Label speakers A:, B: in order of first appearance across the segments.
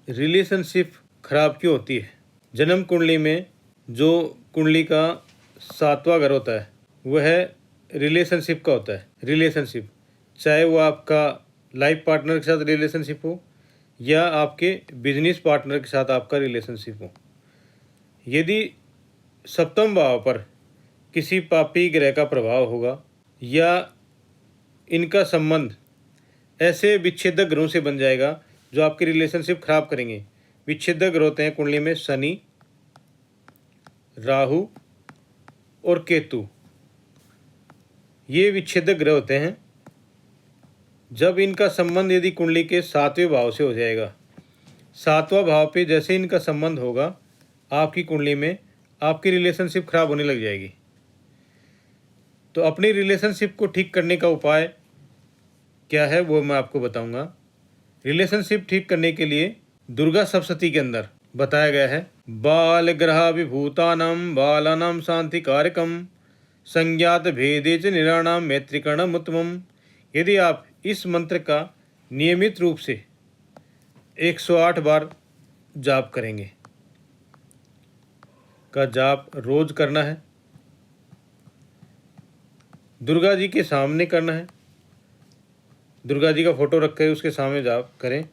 A: Relationship खराब क्यों होती है? जन्म कुंडली में जो कुंडली का 7वां घर होता है वह रिलेशनशिप का होता है। रिलेशनशिप चाहे वो आपका लाइफ पार्टनर के साथ रिलेशनशिप हो या आपके बिजनेस पार्टनर के साथ आपका रिलेशनशिप हो। यदि सप्तम भाव पर किसी पापी ग्रह का प्रभाव होगा या इनका संबंध ऐसे विच्छेदक ग्रहों से बन जाएगा जो आपकी रिलेशनशिप खराब करेंगे। विच्छेदक ग्रह होते हैं कुंडली में शनि, राहु और केतु। ये विच्छेदक ग्रह होते हैं। जब इनका संबंध यदि कुंडली के 7वें भाव से हो जाएगा, 7वां भाव पे जैसे इनका संबंध होगा आपकी कुंडली में आपकी रिलेशनशिप खराब होने लग जाएगी। तो अपनी रिलेशनशिप को ठीक करने का उपाय क्या है वो मैं आपको बताऊंगा। रिलेशनशिप ठीक करने के लिए दुर्गा सप्तशती के अंदर बताया गया है, बाल ग्रह विभूतानाम बालानाम शांति कारकम संज्ञात भेदे च निराणाम मैत्रिकरणम उत्तमम। यदि आप इस मंत्र का नियमित रूप से 108 बार जाप करेंगे, का जाप रोज करना है, दुर्गा जी के सामने करना है, दुर्गा जी का फोटो रख कर उसके सामने जाप करें,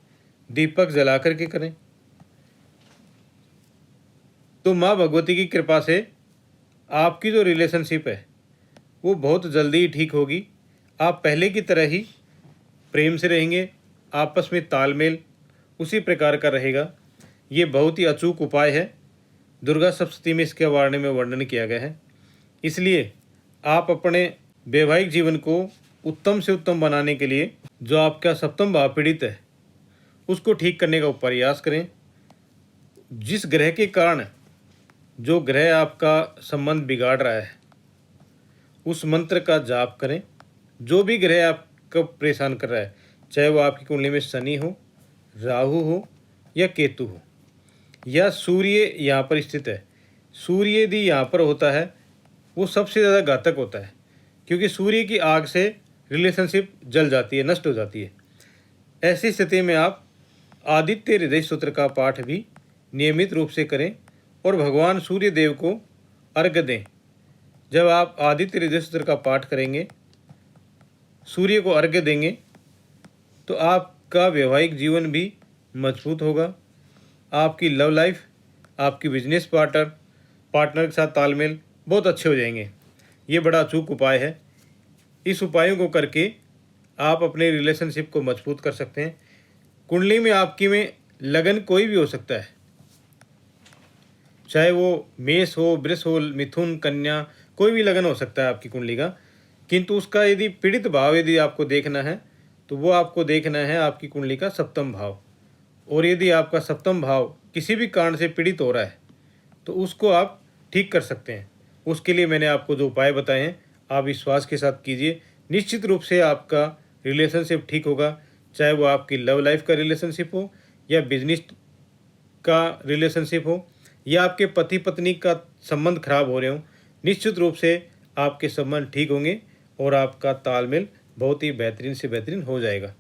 A: दीपक जला करके करें, तो माँ भगवती की कृपा से आपकी जो रिलेशनशिप है वो बहुत जल्दी ही ठीक होगी। आप पहले की तरह ही प्रेम से रहेंगे, आपस में तालमेल उसी प्रकार का रहेगा। ये बहुत ही अचूक उपाय है। दुर्गा सप्तशती में इसके बारे में वर्णन किया गया है। इसलिए आप अपने वैवाहिक जीवन को उत्तम से उत्तम बनाने के लिए जो आपका सप्तम भाव पीड़ित है उसको ठीक करने का प्रयास करें। जिस ग्रह के कारण जो ग्रह आपका संबंध बिगाड़ रहा है उस मंत्र का जाप करें। जो भी ग्रह आपको परेशान कर रहा है, चाहे वो आपकी कुंडली में शनि हो, राहु हो या केतु हो या सूर्य यहाँ पर स्थित है। सूर्य यदि यहाँ पर होता है वो सबसे ज़्यादा घातक होता है, क्योंकि सूर्य की आग से रिलेशनशिप जल जाती है, नष्ट हो जाती है। ऐसी स्थिति में आप आदित्य हृदय सूत्र का पाठ भी नियमित रूप से करें और भगवान सूर्य देव को अर्घ्य दें। जब आप आदित्य हृदय सूत्र का पाठ करेंगे, सूर्य को अर्घ्य देंगे, तो आपका वैवाहिक जीवन भी मजबूत होगा। आपकी लव लाइफ, आपकी बिजनेस पार्टनर के साथ तालमेल बहुत अच्छे हो जाएंगे। ये बड़ा अचूक उपाय है। इस उपायों को करके आप अपने रिलेशनशिप को मजबूत कर सकते हैं। कुंडली में आपकी में लगन कोई भी हो सकता है, चाहे वो मेष हो, वृष हो, मिथुन, कन्या, कोई भी लगन हो सकता है आपकी कुंडली का। किंतु उसका यदि पीड़ित भाव यदि आपको देखना है तो वो आपको देखना है आपकी कुंडली का सप्तम भाव। और यदि आपका सप्तम भाव किसी भी कारण से पीड़ित हो रहा है तो उसको आप ठीक कर सकते हैं। उसके लिए मैंने आपको जो उपाय बताए हैं आप विश्वास के साथ कीजिए। निश्चित रूप से आपका रिलेशनशिप ठीक होगा, चाहे वो आपकी लव लाइफ का रिलेशनशिप हो या बिजनेस का रिलेशनशिप हो या आपके पति पत्नी का संबंध खराब हो रहे हो। निश्चित रूप से आपके संबंध ठीक होंगे और आपका तालमेल बहुत ही बेहतरीन से बेहतरीन हो जाएगा।